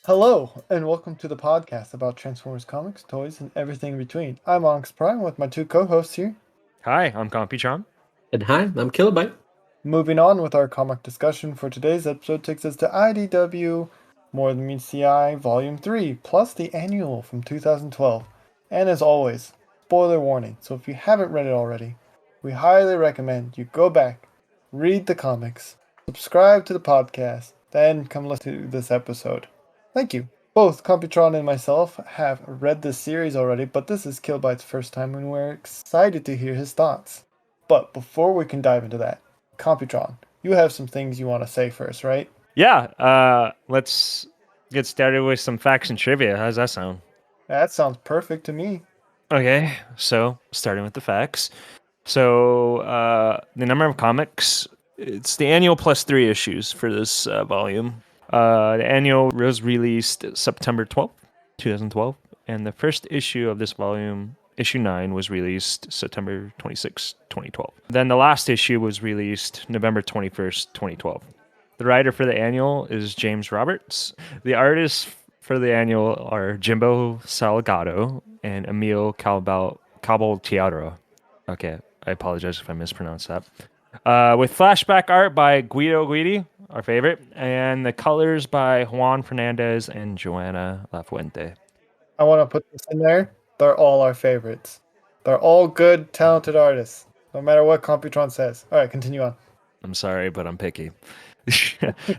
Hello, and welcome to the podcast about Transformers comics, toys, and everything in between. I'm Onyx Prime with my two co-hosts here. Hi, I'm Computron. And hi, I'm Kilobyte. Moving on with our comic discussion for today's episode takes us to IDW More Than Meets the Eye Volume 3, plus the annual from 2012. And as always, spoiler warning, so if you haven't read it already, we highly recommend you go back, read the comics, subscribe to the podcast, then come listen to this episode. Thank you. Both Computron and myself have read this series already, but this is Killbyte's first time and we're excited to hear his thoughts. But before we can dive into that, Computron, you have some things you want to say first, right? Yeah, let's get started with some facts and trivia. How's that sound? That sounds perfect to me. Okay, so starting with the facts. So the number of comics, it's the annual plus 3 issues for this volume. The annual was released September 12th, 2012, and the first issue of this volume, issue 9, was released September 26, 2012. Then the last issue was released November 21st, 2012. The writer for the annual is James Roberts. The artists for the annual are Jimbo Salgado and Emil Cabaltiero. Okay, I apologize if I mispronounced that. With flashback art by Guido Guidi, our favorite, and the colors by Juan Fernandez and Joana Lafuente. I want to put this in there. They're all our favorites. They're all good, talented artists, no matter what Computron says. All right, continue on. I'm sorry, but I'm picky.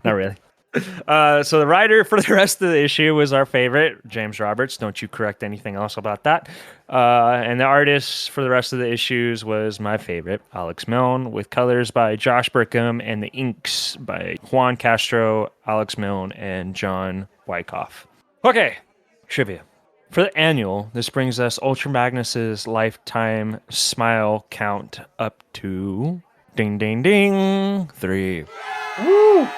Not really. So the writer for the rest of the issue was our favorite, James Roberts. Don't you correct anything else about that. And the artist for the rest of the issues was my favorite, Alex Milne, with colors by Josh Burkham and the inks by Juan Castro, Alex Milne, and John Wyckoff. Okay, trivia. For the annual, this brings us Ultra Magnus's lifetime smile count up to ding, ding, ding, 3. Woo!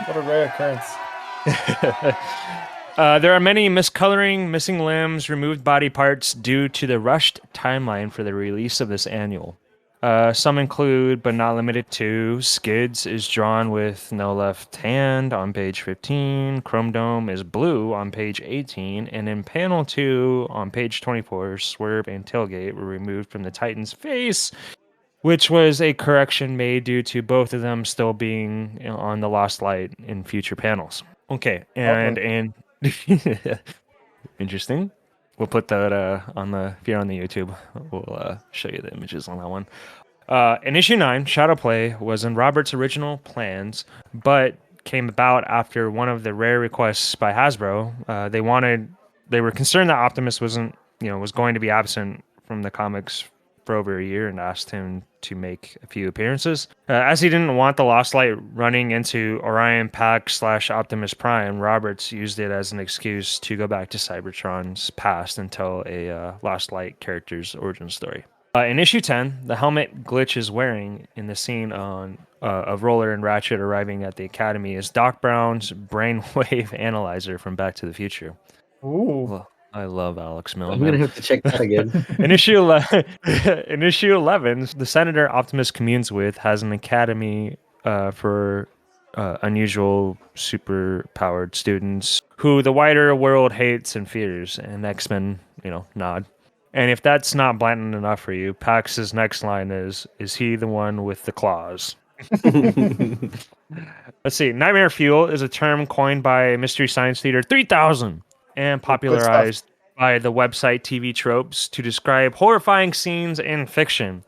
What a rare occurrence. There are many miscoloring, missing limbs, removed body parts due to the rushed timeline for the release of this annual. Some include, but not limited to, Skids is drawn with no left hand on page 15, Chrome Dome is blue on page 18, and in panel 2 on page 24, Swerve and Tailgate were removed from the Titan's face, which was a correction made due to both of them still being on the Lost Light in future panels. Okay, and interesting. We'll put that if you're on the YouTube, we'll show you the images on that one. In issue 9, Shadowplay was in Robert's original plans, but came about after one of the rare requests by Hasbro. They were concerned that Optimus was going to be absent from the comics for over a year and asked him to make a few appearances. As he didn't want the Lost Light running into Orion Pax / Optimus Prime, Roberts used it as an excuse to go back to Cybertron's past and tell a Lost Light character's origin story. In issue 10, the helmet Glitch is wearing in the scene of Roller and Ratchet arriving at the Academy is Doc Brown's brainwave analyzer from Back to the Future. Ooh. Well, I love Alex Milne. I'm going to have to check that again. In issue 11, the senator Optimus communes with has an academy for unusual, super-powered students who the wider world hates and fears, and X-Men, nod. And if that's not blatant enough for you, Pax's next line is he the one with the claws? Let's see. Nightmare Fuel is a term coined by Mystery Science Theater 3000 and popularized by the website TV Tropes to describe horrifying scenes in fiction.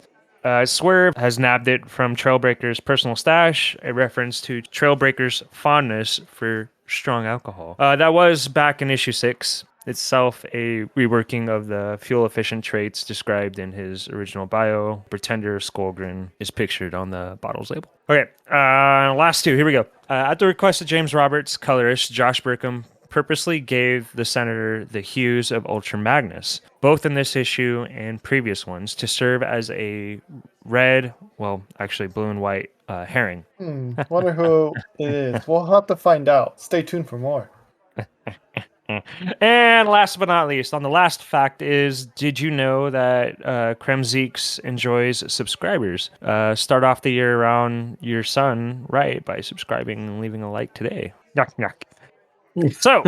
Swerve has nabbed it from Trailbreaker's personal stash, a reference to Trailbreaker's fondness for strong alcohol. That was back in issue 6. Itself a reworking of the fuel-efficient traits described in his original bio. Pretender Skullgrin is pictured on the bottle's label. Okay, last two. Here we go. At the request of James Roberts, colorist Josh Burkham purposely gave the senator the hues of Ultra Magnus, both in this issue and previous ones, to serve as a red, well, actually blue and white herring. Wonder who it is. We'll have to find out. Stay tuned for more. And last but not least, on the last fact is, did you know that Kremzeeks enjoys subscribers? Start off the year around your sun right by subscribing and leaving a like today. Yuck, yuck. So,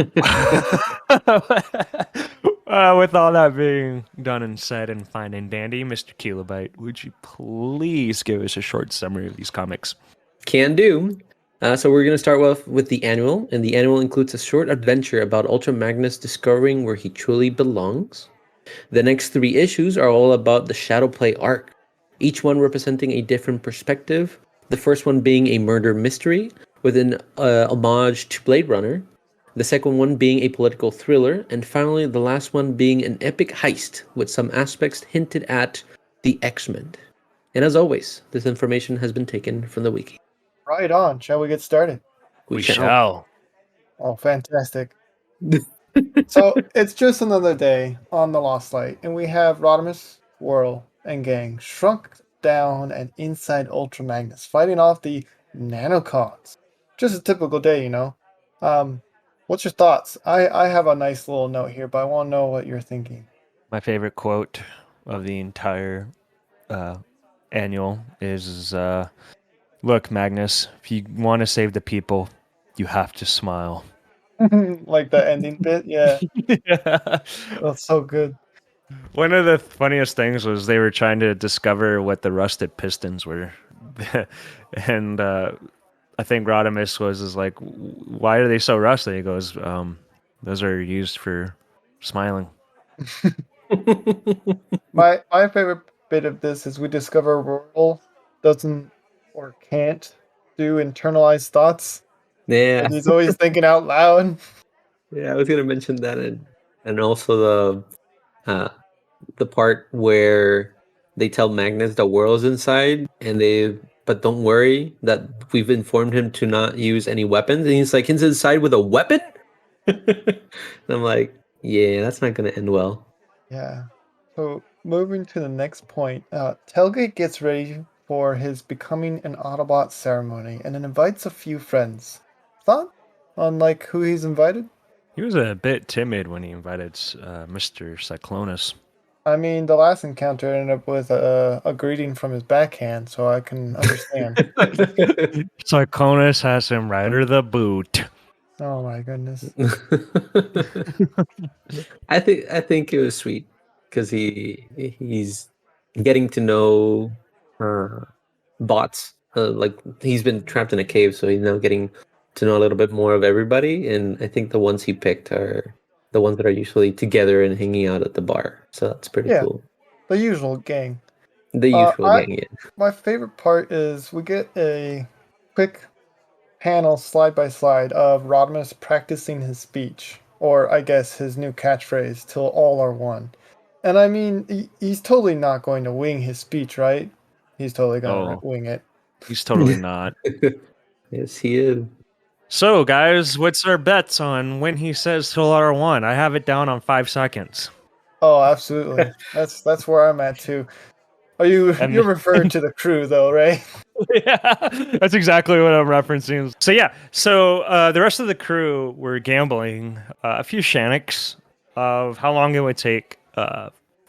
with all that being done and said and fine and dandy, Mr. Kilobyte, would you please give us a short summary of these comics? Can do. So we're going to start with the annual, and the annual includes a short adventure about Ultra Magnus discovering where he truly belongs. The next 3 issues are all about the Shadowplay arc, each one representing a different perspective. The first one being a murder mystery with an homage to Blade Runner. The second one being a political thriller, and finally the last one being an epic heist with some aspects hinted at the X-Men. And as always, this information has been taken from the wiki. Right on. Shall we get started? We shall. Oh, fantastic. So it's just another day on the Lost Light, and we have Rodimus, Whirl, and gang shrunk down and inside Ultra Magnus, fighting off the Nanocogs. Just a typical day, you know. What's your thoughts? I have a nice little note here, but I want to know what you're thinking. My favorite quote of the entire annual is look, Magnus, if you want to save the people, you have to smile. Like the ending bit, yeah, Yeah. that's so good. One of the funniest things was they were trying to discover what the rusted pistons were. And I think Rodimus is like, why are they so rusty? He goes, those are used for smiling. My favorite bit of this is we discover Whirl doesn't or can't do internalized thoughts. Yeah, He's always thinking out loud. yeah, I was gonna mention that, and also the part where they tell Magnus the world's inside, but don't worry that we've informed him to not use any weapons, and he's like, he's inside with a weapon. And I'm like, yeah, that's not gonna end well. Yeah. So moving to the next point, Telgate gets ready for his becoming an Autobot ceremony and then invites a few friends. Thought on like who he's invited? He was a bit timid when he invited Mr. Cyclonus. I mean, the last encounter ended up with a greeting from his backhand, so I can understand. Cyclonus has him right under the boot. Oh my goodness. I think it was sweet because he's getting to know bots. Like he's been trapped in a cave, so he's now getting to know a little bit more of everybody. And I think the ones he picked are the ones that are usually together and hanging out at the bar. So that's pretty Yeah. cool. The usual gang. The usual I- gang, yeah. My favorite part is we get a quick panel slide by slide of Rodimus practicing his speech, or I guess his new catchphrase, "Till all are one." And I mean, he's totally not going to wing his speech, right? He's totally going to wing it. He's totally not. Yes, he is. So, guys, what's our bets on when he says till R1? I have it down on 5 seconds. Oh, absolutely. That's where I'm at too. Are you're referring to the crew though, right? Yeah, that's exactly what I'm referencing. So the rest of the crew were gambling a few shannocks of how long it would take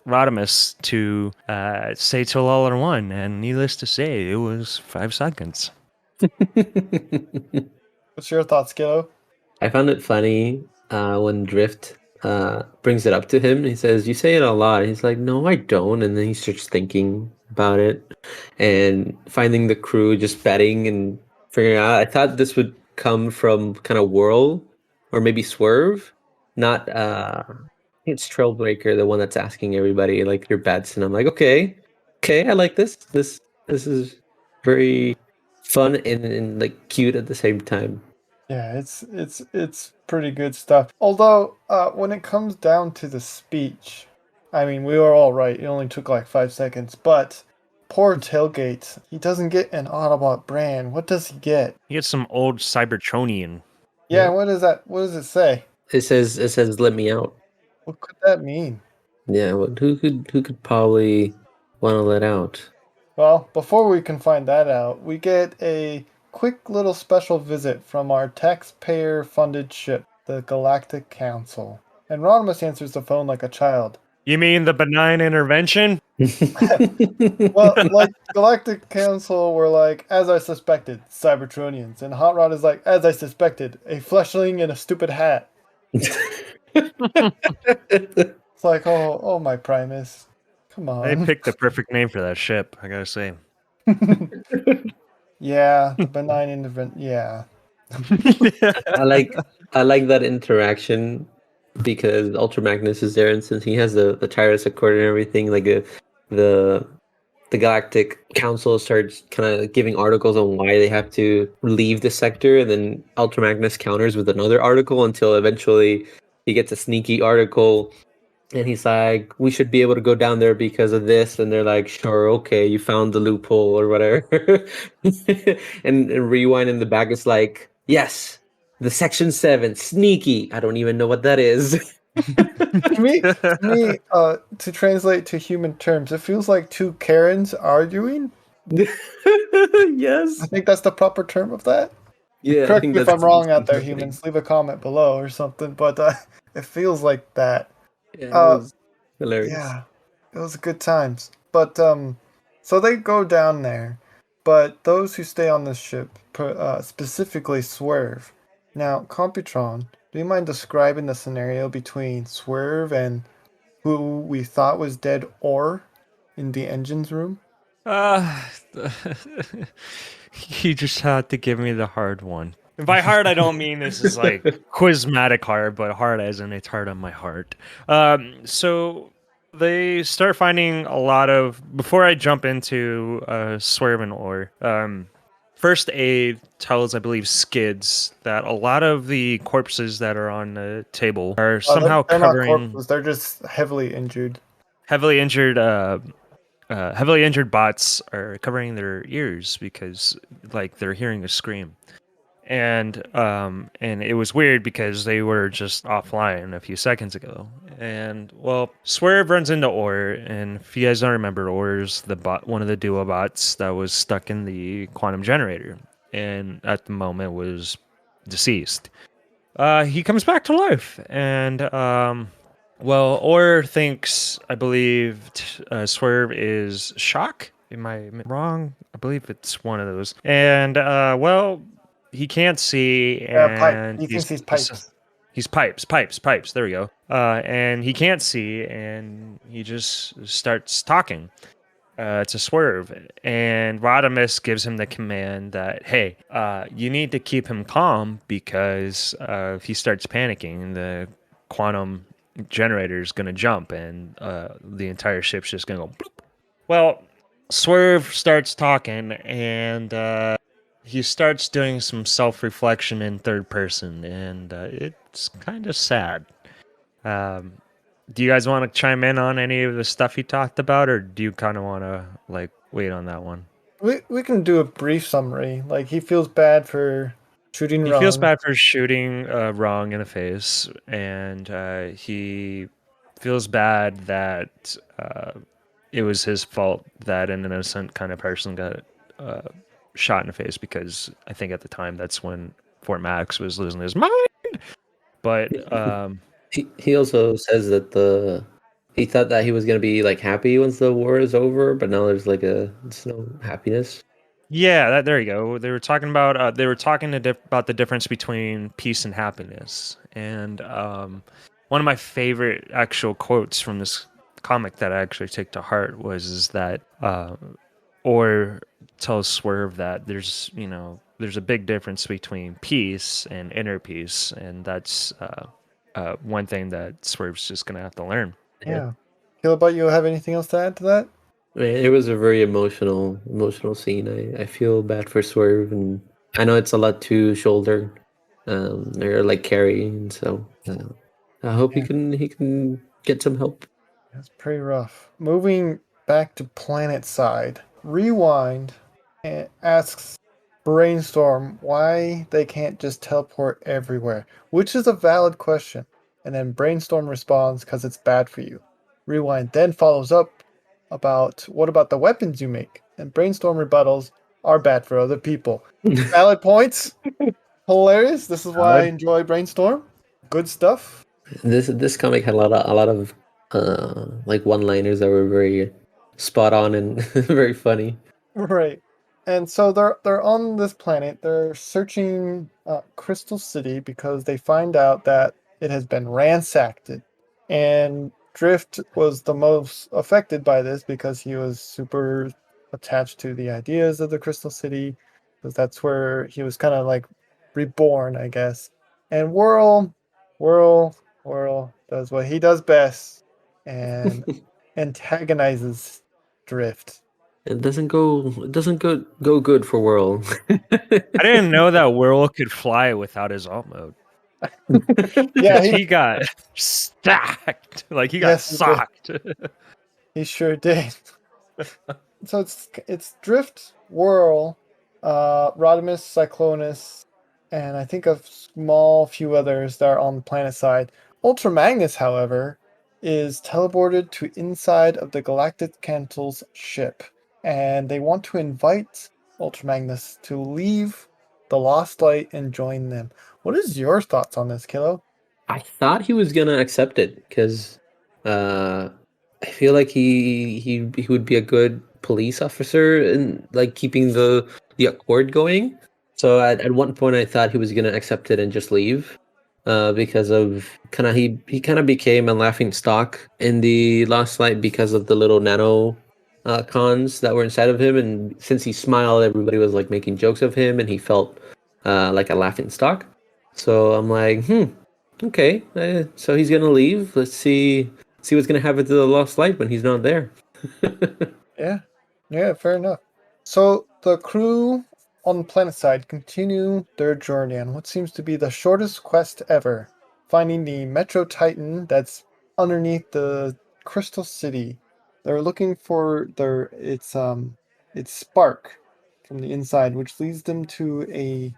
Rodimus to say till all are one, and needless to say, it was 5 seconds. What's your thoughts, Kiddo? I found it funny when Drift brings it up to him. He says, "You say it a lot." He's like, "No, I don't." And then he starts thinking about it and finding the crew just betting and figuring out. I thought this would come from kind of Whirl or maybe Swerve, not it's Trailbreaker, the one that's asking everybody like your bets. And I'm like, okay, I like this. This is very fun and like cute at the same time. Yeah, it's pretty good stuff. Although, when it comes down to the speech, I mean, we were all right. It only took like 5 seconds, but poor Tailgate, he doesn't get an Autobot brand. What does he get? He gets some old Cybertronian. Yeah, Yeah. what is that? What does it say? It says "Let me out." What could that mean? Yeah, well, who could probably want to let out? Well, before we can find that out, we get a quick little special visit from our taxpayer-funded ship, the Galactic Council. And Rodimus answers the phone like a child. You mean the benign intervention? Well, like Galactic Council were like, as I suspected, Cybertronians, and Hot Rod is like, as I suspected, a fleshling in a stupid hat. It's like, oh my Primus, come They on. picked the perfect name for that ship, I gotta say. Yeah, the benign intervention. Yeah, I like I like that interaction because Ultra Magnus is there, and since he has the Tyrus Accord and everything, like the the Galactic Council starts kind of giving articles on why they have to leave the sector, and then Ultra Magnus counters with another article until eventually he gets a sneaky article. And he's like, we should be able to go down there because of this. And they're like, sure, okay, you found the loophole or whatever. and Rewind in the back is like, yes, the Section 7, sneaky. I don't even know what that is. to translate to human terms, it feels like two Karens arguing. I Yes. think that's the proper term of that. Yeah, I Correct think me if that's I'm wrong out what's there, happening. humans. Leave a comment below or something, but it feels like that. Yeah, it Uh, was hilarious. yeah, it was good times. But so they go down there, but those who stay on this ship, specifically Swerve. Now, Computron, do you mind describing the scenario between Swerve and who we thought was dead Or in the engines room? Uh, you just had to give me the hard one. And by hard, I don't mean this is like quizmatic hard, but hard as in it's hard on my heart. So they start finding a lot of. Before I jump into Swerve and Ore, first aid tells, I believe, Skids that a lot of the corpses that are on the table are somehow They're not covering corpses. They're just heavily injured. heavily injured. Heavily injured bots are covering their ears because like they're hearing a scream, and it was weird because they were just offline a few seconds ago. And well, Swerve runs into Or, and if you guys don't remember, Or's the bot, one of the duo bots that was stuck in the quantum generator, and at the moment was deceased. He comes back to life, and well, Or thinks, I believe, Swerve is Shock. Am I wrong? I believe it's one of those. And well, he can't see, Pipe. and He thinks he's pipes. he's pipes. There we go. And he can't see, and he just starts talking to Swerve, and Rodimus gives him the command that, hey, you need to keep him calm because if he starts panicking, the quantum generator is going to jump and the entire ship's just going to go bloop. Well, Swerve starts talking, and he starts doing some self-reflection in third person, and it's kind of sad. Um, do you guys want to chime in on any of the stuff he talked about, or do you kind of want to like wait on that one? We can do a brief summary. Like he feels bad for shooting He feels wrong. bad for shooting wrong in the face, and he feels bad that it was his fault that an innocent kind of person got shot in the face because I think at the time that's when Fort Max was losing his mind. But He also says that he thought that he was gonna be like happy once the war is over, but now there's no happiness. yeah, there you go. They were talking about about the difference between peace and happiness, and one of my favorite actual quotes from this comic that I actually take to heart was is that or tells Swerve that there's a big difference between peace and inner peace, and that's one thing that Swerve's just gonna have to learn. Yeah. Killabot, you have anything else to add to that? It was a very emotional scene. I feel bad for Swerve, and I know it's a lot to shoulder, or like carry, and so I hope Yeah. he can get some help. That's pretty rough. Moving back to planet side, Rewind and asks Brainstorm why they can't just teleport everywhere, which is a valid question. And then Brainstorm responds because it's bad for you. Rewind then follows up about what about the weapons you make? And Brainstorm rebuttals are bad for other people. Valid points. Hilarious. This is why I enjoy Brainstorm. Good stuff. This comic had a lot of like one-liners that were very spot on and very funny. Right. And so they're on this planet. They're searching Crystal City because they find out that it has been ransacked. And Drift was the most affected by this because he was super attached to the ideas of the Crystal City, because that's where he was kind of like reborn, I guess. And Whirl does what he does best and antagonizes Drift. It doesn't go good for Whirl. I didn't know that Whirl could fly without his alt mode. Yeah, Because he got stacked. Like he got yes, he did. socked. He sure did. So it's Drift, Whirl, Rodimus, Cyclonus, and I think a small few others that are on the planet side. Ultra Magnus, however, is teleported to inside of the Galactic Council's ship, and they want to invite Ultra Magnus to leave the Lost Light and join them. What is your thoughts on this, Kilo? I thought he was gonna accept it because uh, I feel like he would be a good police officer and like keeping the accord going. So at one point I thought he was gonna accept it and just leave. Because of kind of he kind of became a laughing stock in the Lost Light because of the little nano cons that were inside of him, and since he smiled, everybody was like making jokes of him, and he felt like a laughing stock. So I'm like, okay, so he's gonna leave. Let's see what's gonna happen to the Lost Light when he's not there. Yeah, yeah, fair enough. So the crew on the planet side continue their journey on what seems to be the shortest quest ever, finding the Metro Titan that's underneath the Crystal City. They're looking for its spark from the inside, which leads them to a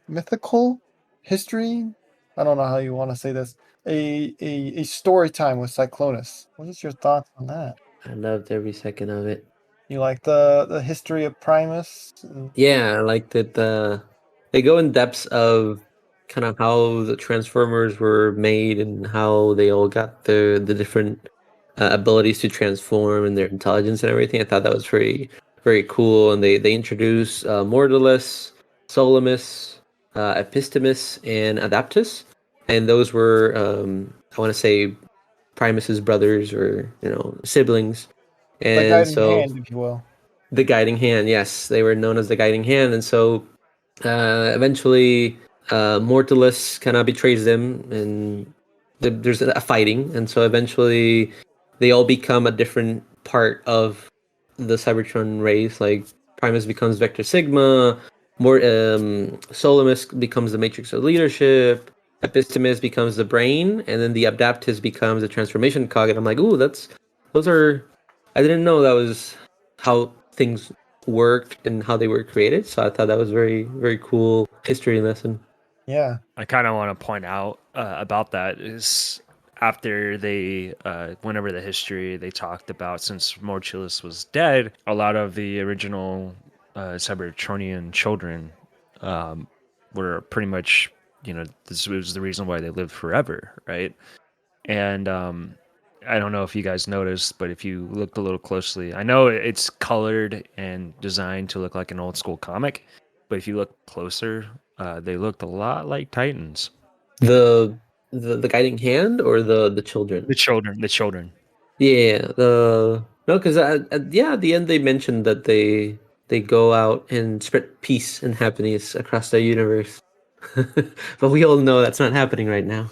mythical history. I don't know how you want to say this. A story time with Cyclonus. What is your thoughts on that? I loved every second of it. You like the history of Primus? Yeah, I like that they go in depths of kind of how the Transformers were made and how they all got the different abilities to transform and their intelligence and everything. I thought that was very cool. And they introduce Mortalus, Solimus, Epistemus, and Adaptus, and those were I want to say Primus's brothers or siblings. The And guiding so hand, if you will. the guiding hand, yes, they were known as the guiding hand, and so eventually Mortalus kind of betrays them, and there's a fighting, and so eventually they all become a different part of the Cybertron race. Like Primus becomes Vector Sigma, more Solimus becomes the Matrix of Leadership, Epistemus becomes the brain, and then the Adaptus becomes the transformation cog. And I'm like, ooh, those are. I didn't know that was how things worked and how they were created. So I thought that was very cool history lesson. Yeah. I kind of want to point out about that is after they went over the history, they talked about since Morchulus was dead, a lot of the original Cybertronian children were pretty much, this was the reason why they lived forever, right? And I don't know if you guys noticed, but if you looked a little closely, I know it's colored and designed to look like an old school comic, but if you look closer, they looked a lot like Titans. The the guiding hand or the children. The children. Yeah, the no, because yeah, at the end they mentioned that they go out and spread peace and happiness across the universe. But we all know that's not happening right now.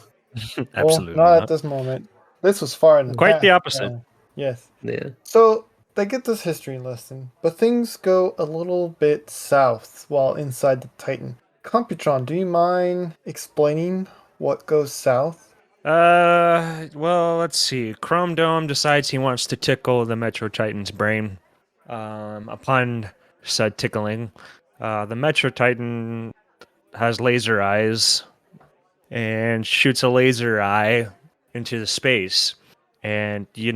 Well, Absolutely not at not. this moment. This was far in the Quite the past. opposite. Yes. Yeah. So they get this history lesson, but things go a little bit south while inside the Titan. Computron, do you mind explaining what goes south? Well, let's see. Chrome Dome decides he wants to tickle the Metro Titan's brain. Upon said tickling, the Metro Titan has laser eyes and shoots a laser eye into the space. And you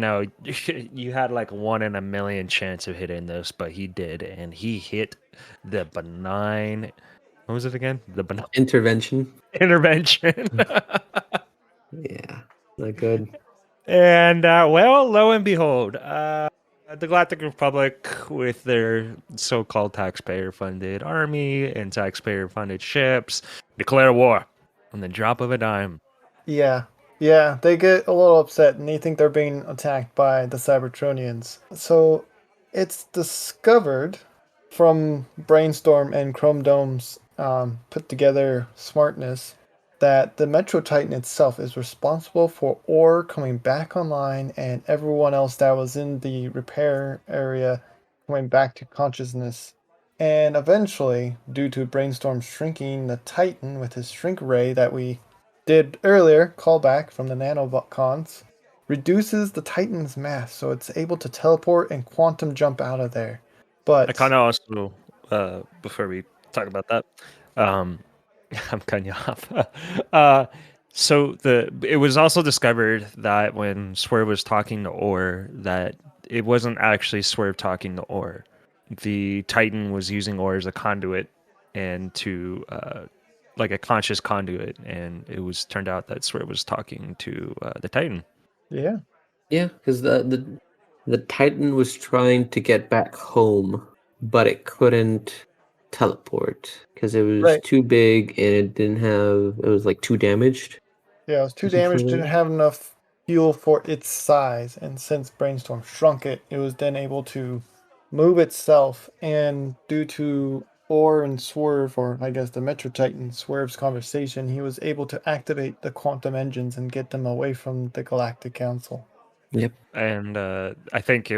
had like 1 in a million chance of hitting this, but he did, and he hit the benign. What was it again? The benign Intervention. intervention. Yeah. Not good. And well, lo and behold, the Galactic Republic, with their so-called taxpayer-funded army and taxpayer-funded ships, declare war on the drop of a dime. Yeah. Yeah, they get a little upset and they think they're being attacked by the Cybertronians. So it's discovered from Brainstorm and Chrome Dome's put together smartness that the Metro Titan itself is responsible for ore coming back online and everyone else that was in the repair area coming back to consciousness. And eventually, due to Brainstorm shrinking the Titan with his shrink ray that we did earlier, callback from the nanocons, reduces the Titan's mass so it's able to teleport and quantum jump out of there. I But kind of also, before we talk about that, um, I'm cutting you off. So it was also discovered that when Swerve was talking to Orr, that it wasn't actually Swerve talking to Orr. The Titan was using Orr as a conduit and to like a conscious conduit, and it was turned out that Swerve was talking to the Titan. yeah, Yeah, because the Titan was trying to get back home, but it couldn't teleport because it was right. too big and it was like too damaged. Yeah, it was too or something damaged, like didn't that. have enough fuel for its size, and since Brainstorm shrunk it, it was then able to move itself, and due to Orr and Swerve, or I guess the Metro Titan Swerve's conversation, he was able to activate the quantum engines and get them away from the Galactic Council. Yep. And I think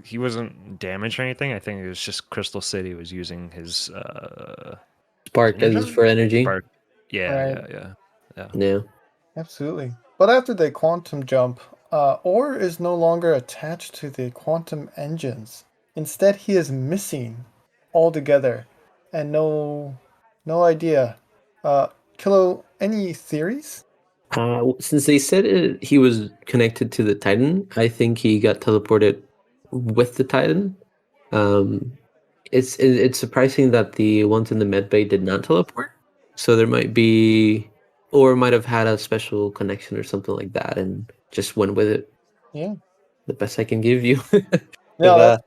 he wasn't damaged or anything. I think it was just Crystal City was using his Spark as energy. for energy. Spark. Yeah, Right. yeah, yeah, yeah. Yeah. Absolutely. But after the quantum jump, Orr is no longer attached to the quantum engines. Instead, he is missing altogether, and no idea. Kilo, any theories? Since they said he was connected to the Titan, I think he got teleported with the Titan. Um, it's surprising that the ones in the med bay did not teleport. So there might be, or might have had a special connection or something like that, and just went with it. Yeah. The best I can give you. No, But that's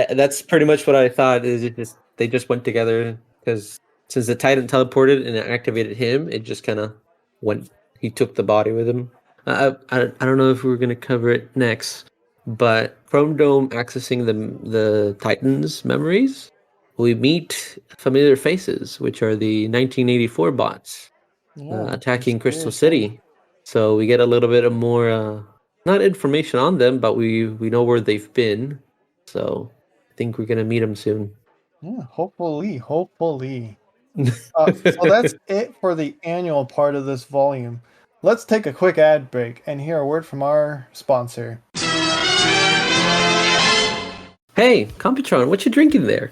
good. that's pretty much what I thought. Is it just they just went together because since the Titan teleported and it activated him, it just kind of went. He took the body with him. I don't know if we're gonna cover it next, but Chrome Dome accessing the Titan's memories, we meet familiar faces, which are the 1984 bots Yeah, attacking Crystal mysterious thing. City. So we get a little bit of more, not information on them, but we know where they've been. So I think we're gonna meet them soon. Yeah, hopefully. So that's it for the annual part of this volume. Let's take a quick ad break and hear a word from our sponsor. Hey, Computron, what you drinking there?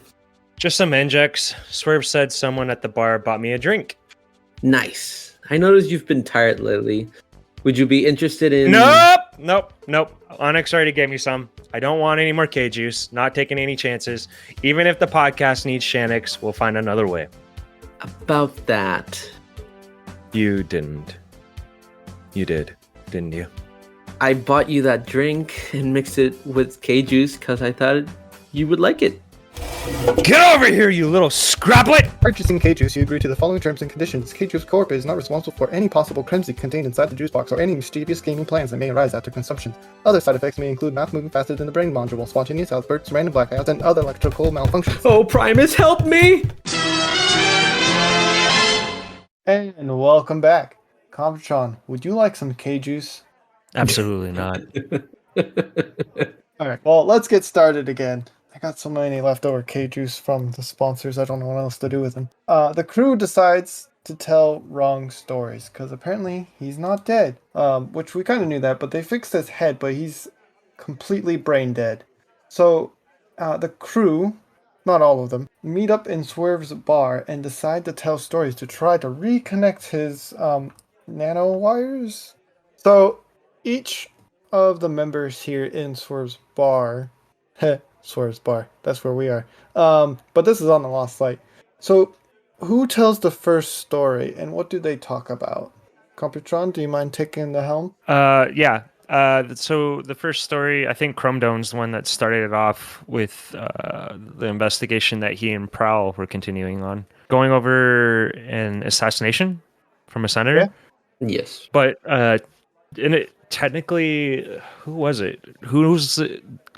Just some injects. Swerve said someone at the bar bought me a drink. Nice. I noticed you've been tired lately. Would you be interested in? Nope. Onyx already gave me some. I don't want any more K juice. Not taking any chances. Even if the podcast needs Shanix, we'll find another way. About that. You didn't. You did, didn't you? I bought you that drink and mixed it with K juice because I thought you would like it. Get over here, you little scraplet! Purchasing K-Juice, you agree to the following terms and conditions. K-Juice Corp is not responsible for any possible crimson contained inside the juice box or any mischievous gaming plans that may arise after consumption. Other side effects may include mouth moving faster than the brain module, spontaneous outbursts, random blackouts, and other electrical malfunctions. Oh, Primus, help me! And welcome back. Comptron, would you like some K-Juice? Absolutely not. Alright, well, let's get started again. I got so many leftover K-Juice from the sponsors, I don't know what else to do with them. The crew decides to tell wrong stories, because apparently he's not dead. Which we kind of knew that, but they fixed his head, but he's completely brain dead. So, the crew, not all of them, meet up in Swerve's bar and decide to tell stories to try to reconnect his nano wires. So, each of the members here in Swerve's bar, Swerve's bar, that's where we are. But this is on the Lost Light. So, who tells the first story and what do they talk about? Computron, do you mind taking the helm? Yeah. So the first story, I think Chrome Dome's the one that started it off with the investigation that he and Prowl were continuing on, going over an assassination from a senator. Yeah. Yes. But in it, technically, who was it?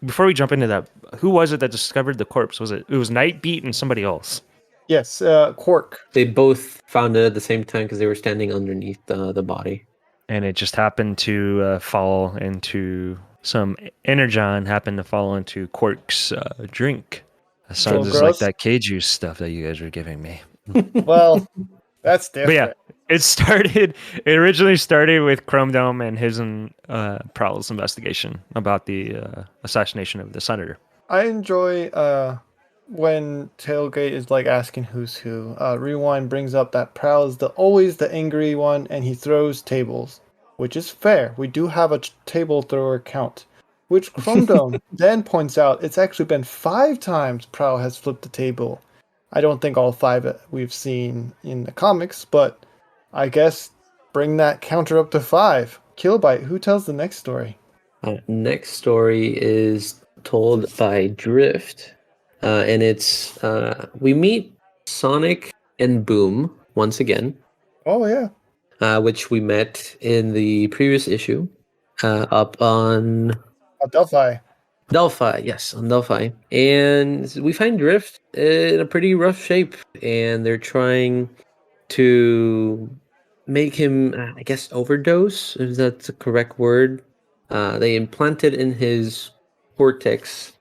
Before we jump into that, who was it that discovered the corpse? It was Nightbeat and somebody else? Yes, Quark. They both found it at the same time because they were standing underneath the body. And it just happened to fall into some energon happened to fall into Quark's drink. That Little sounds just like gross. that K juice stuff that you guys were giving me. Well, that's But yeah, different. it originally started with Chrome Dome and his and Prowl's investigation about the assassination of the senator. I enjoy when Tailgate is like asking who's who. Rewind brings up that Prowl is always the angry one, and he throws tables, which is fair. We do have a table thrower count, which Chromedome then points out it's actually been 5 times Prowl has flipped a table. I don't think all 5 we've seen in the comics, but I guess bring that counter up to 5. Killbite, who tells the next story? Next story is told by Drift, and it's we meet Sonic and Boom once again, Oh yeah, which we met in the previous issue, up on Delphi. Delphi. Yes, on Delphi, and we find Drift in a pretty rough shape, and they're trying to make him, I guess, overdose, if that's the correct word. They implanted in his cortex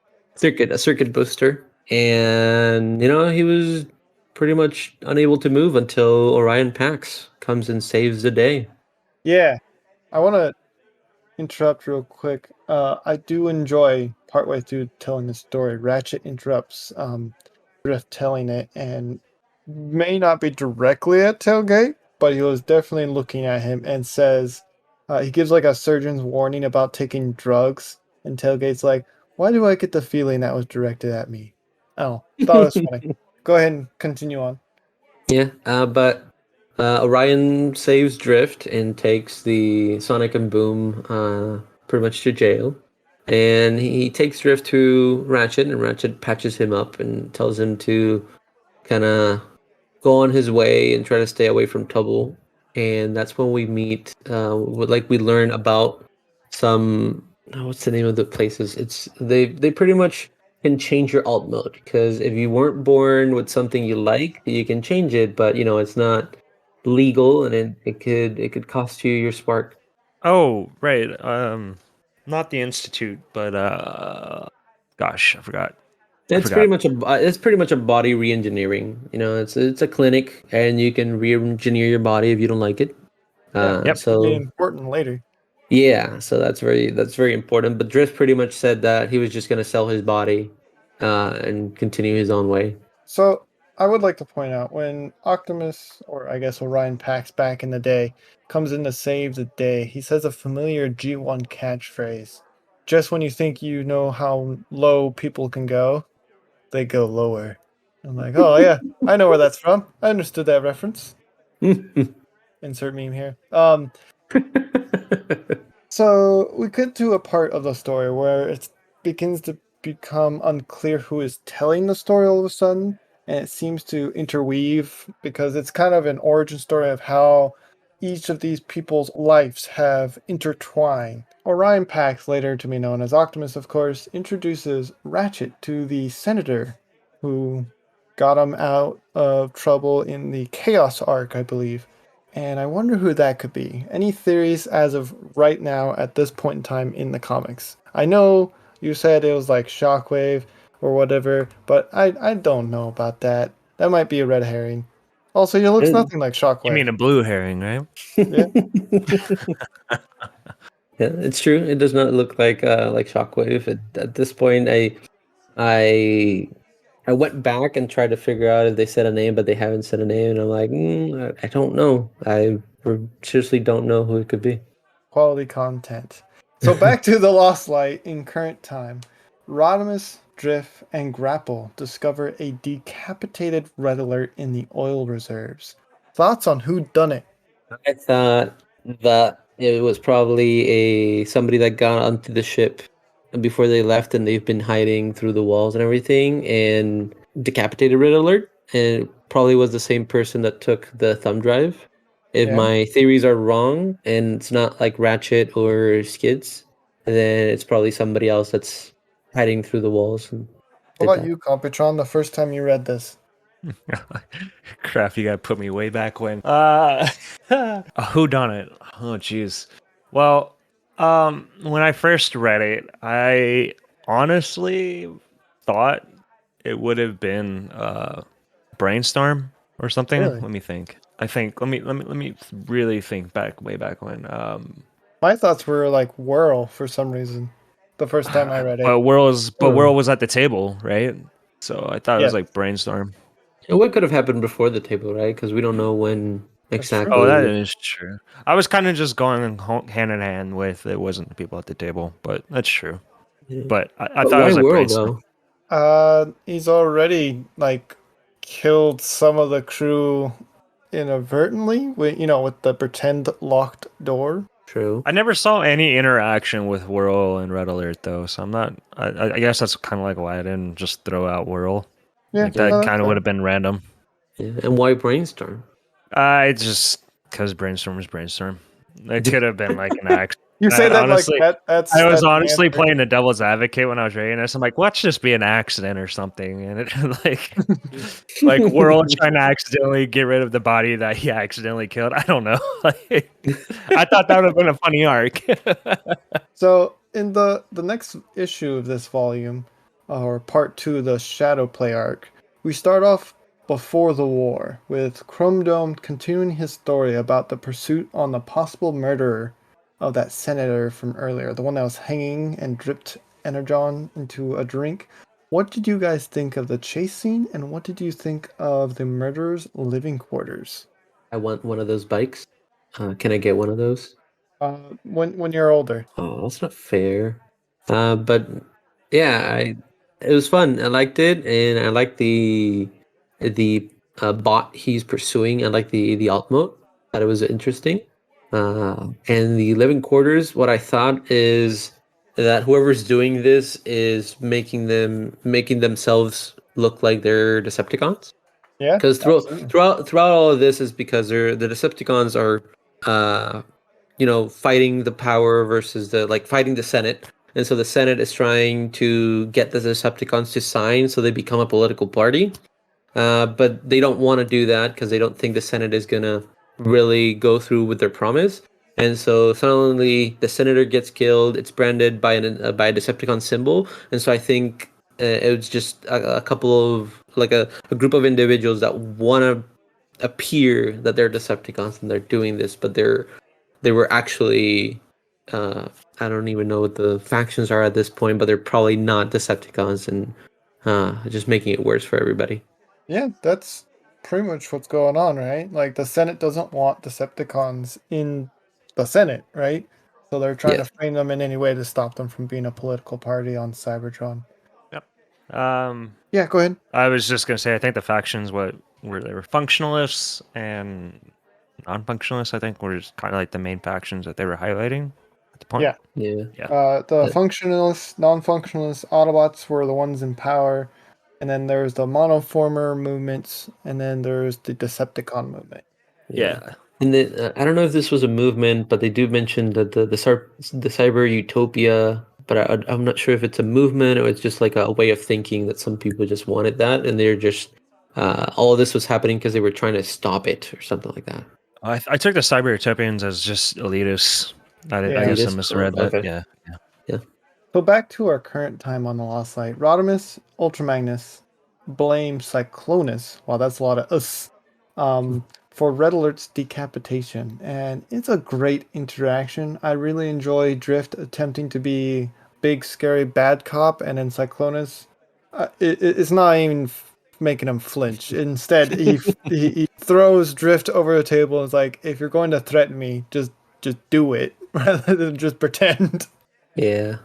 a circuit booster, and he was pretty much unable to move until Orion Pax comes and saves the day. Yeah, I want to interrupt real quick. I do enjoy partway through telling the story. Ratchet interrupts Drift telling it, and may not be directly at Tailgate, but he was definitely looking at him and says, he gives like a surgeon's warning about taking drugs, and Tailgate's like, "Why do I get the feeling that was directed at me?" Oh, thought it was funny. Go ahead and continue on. Yeah, but Orion saves Drift and takes the Sonic and Boom pretty much to jail. And he takes Drift to Ratchet, and Ratchet patches him up and tells him to kind of go on his way and try to stay away from trouble. And that's when we meet, we learn about some. What's the name of the places? It's they pretty much can change your alt mode, because if you weren't born with something you like, you can change it, but it's not legal, and it could cost you your spark. Oh, right. Not the Institute, but gosh, I forgot. It's pretty much a body re-engineering. It's a clinic, and you can re-engineer your body if you don't like it. Yeah, Yep. it'll be So important later. yeah, so that's very important. But Drift pretty much said that he was just gonna sell his body, and continue his own way. So I would like to point out when Optimus, or I guess Orion Pax back in the day, comes in to save the day, he says a familiar G1 catchphrase. Just when you think you know how low people can go, they go lower. I'm like, oh yeah, I know where that's from. I understood that reference. Insert meme here. So we get to a part of the story where it begins to become unclear who is telling the story all of a sudden, and it seems to interweave because it's kind of an origin story of how each of these people's lives have intertwined. Orion Pax, later to be known as Optimus, of course, introduces Ratchet to the Senator, who got him out of trouble in the Chaos arc, I believe. And I wonder who that could be. Any theories as of right now at this point in time in the comics? I know you said it was like Shockwave or whatever, but I don't know about that. That might be a red herring. Also, he looks And- nothing like You mean Shockwave. a blue herring, right? Yeah. Yeah, it's true. It does not look like Shockwave. At this point, I I went back and tried to figure out if they said a name, but they haven't said a name, and I'm like, I don't know. Seriously don't know who it could be. Quality content. So back to the Lost Light in current time. Rodimus, Drift, and Grapple discover a decapitated red alert in the oil reserves. Thoughts on who done it? I thought that it was probably somebody that got onto the ship before they left, and they've been hiding through the walls and everything, and decapitated Red Alert. And it probably was the same person that took the thumb drive. If Yeah. my theories are wrong, and it's not like Ratchet or Skids, then it's probably somebody else that's hiding through the walls and What did about that. you, Computron, the first time you read this? Crap, you gotta put me way back when. Who done it? Oh, jeez. Well, when I first read it, I honestly thought it would have been Brainstorm or something. Really? Let me think. Let me really think back way back when. My thoughts were like Whirl for some reason. The first time I read it. But Hmm. Whirl was at the table, right? So I thought it was Yes, like Brainstorm. And what could have happened before the table, right? Because we don't know when that's true. Oh, that exactly. is true. I was kind of just going hand in hand with it wasn't the people at the table, but that's true. Yeah. But I But thought it why was like world Brainstorm. though? He's already like killed some of the crew inadvertently with with the pretend locked door. True. I never saw any interaction with Whirl and Red Alert though, so I'm not. I guess that's kind of like why I didn't just throw out Whirl. Yeah, Like Yeah. that no, that's kind of would fair. have been random. Yeah. And why brainstorm? I just because Brainstorm was Brainstorm. It could have been like an act. You say that like Honestly, that's I was that's the honestly answer. playing the devil's advocate when I was reading this. I'm like, let's just be an accident or something, and it like World trying to accidentally get rid of the body that he accidentally killed. I don't know. Like, I thought that would have been a funny arc. So in the next issue of this volume, or part two, the Shadowplay arc, we start off before the war with Chrome Dome continuing his story about the pursuit on the possible murderer of that senator from earlier, the one that was hanging and dripped energon into a drink. What did you guys think of the chase scene, and what did you think of the murderer's living quarters? I want one of those bikes. Can I get one of those? When you're older. Oh, that's not fair. But yeah, it was fun. I liked it, and I liked the bot he's pursuing. I like the alt mode. Thought it was interesting. And the living quarters. What I thought is that whoever's doing this is making themselves look like they're Decepticons. Yeah, Because absolutely. throughout all of this is because the Decepticons are uh fighting the power versus fighting the Senate. And so the Senate is trying to get the Decepticons to sign so they become a political party. But they don't want to do that because they don't think the Senate is gonna really go through with their promise. And so suddenly the senator gets killed. It's branded by a Decepticon symbol. And so I think it was just a couple of a group of individuals that want to appear that they're Decepticons and they're doing this, but they were actually I don't even know what the factions are at this point, but they're probably not Decepticons and just making it worse for everybody. Yeah, that's pretty much what's going on, right? Like the Senate doesn't want Decepticons in the Senate, right? So they're trying to Yes. frame them in any way to stop them from being a political party on Cybertron. Yep. Um, Yeah, go ahead. I was just gonna say I think the factions they were functionalists and non-functionalists. I think were just kind of like the main factions that they were highlighting at the point. Yeah. Yeah. Yeah. The Uh, functionalists, non-functionalist Autobots were the ones in power, and then there's the monoformer movements, and then there's the Decepticon movement. yeah. Yeah. And then I don't know if this was a movement, but they do mention that the cyber utopia. But I'm not sure if it's a movement or it's just like a way of thinking that some people just wanted that, and they're just all of this was happening because they were trying to stop it or something like that. I took the Cyber Utopians as just elitists. I Yeah. guess I Elitist? misread that. Okay. Yeah. Yeah. So back to our current time on the Lost Light. Rodimus, Ultramagnus blame Cyclonus, wow, that's a lot of us, for Red Alert's decapitation. And it's a great interaction. I really enjoy Drift attempting to be big, scary, bad cop, and then Cyclonus, it's not even making him flinch. Instead, he throws Drift over the table and is like, if you're going to threaten me, just do it rather than just pretend. Yeah.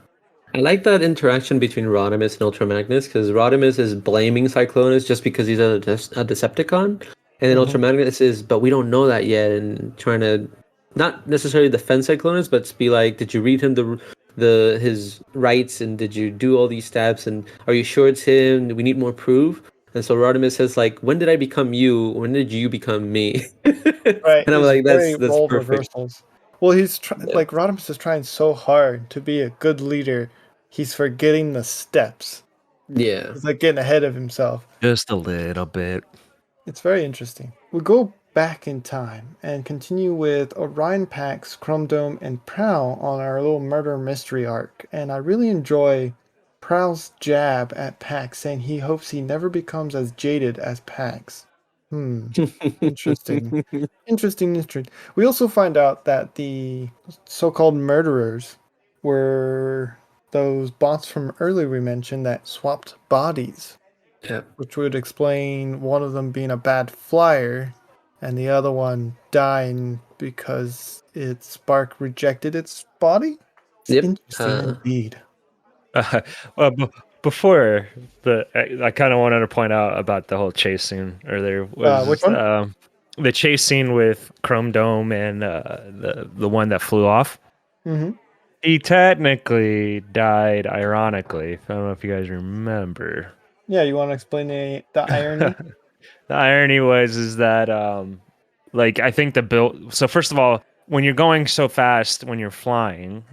I like that interaction between Rodimus and Ultramagnus because Rodimus is blaming Cyclonus just because he's a Decepticon, and then Mhm. Ultramagnus is, but we don't know that yet, and trying to not necessarily defend Cyclonus, but be like, did you read him his rights, and did you do all these steps, and are you sure it's him? We need more proof. And so Rodimus says like, when did I become you? When did you become me? Right. And I'm It's like, very that's role perfect. reversals. Well, Yeah. like Rodimus is trying so hard to be a good leader. He's forgetting the steps. Yeah. He's like getting ahead of himself. Just a little bit. It's very interesting. We'll go back in time and continue with Orion Pax, Chrome Dome, and Prowl on our little murder mystery arc. And I really enjoy Prowl's jab at Pax, saying he hopes he never becomes as jaded as Pax. Interesting. Interesting. We also find out that the so-called murderers were those bots from earlier we mentioned that swapped bodies, Yeah. which would explain one of them being a bad flyer and the other one dying because its spark rejected its body. It's Yep. interesting indeed. Uh, well, before I kind of wanted to point out about the whole chase scene earlier Which was one? the chase scene with Chrome Dome and the one that flew off. Mm-hmm. He technically died ironically. I don't know if you guys remember. Yeah, you want to explain the irony? The irony was is that like I think the build. So first of all, when you're going so fast when you're flying,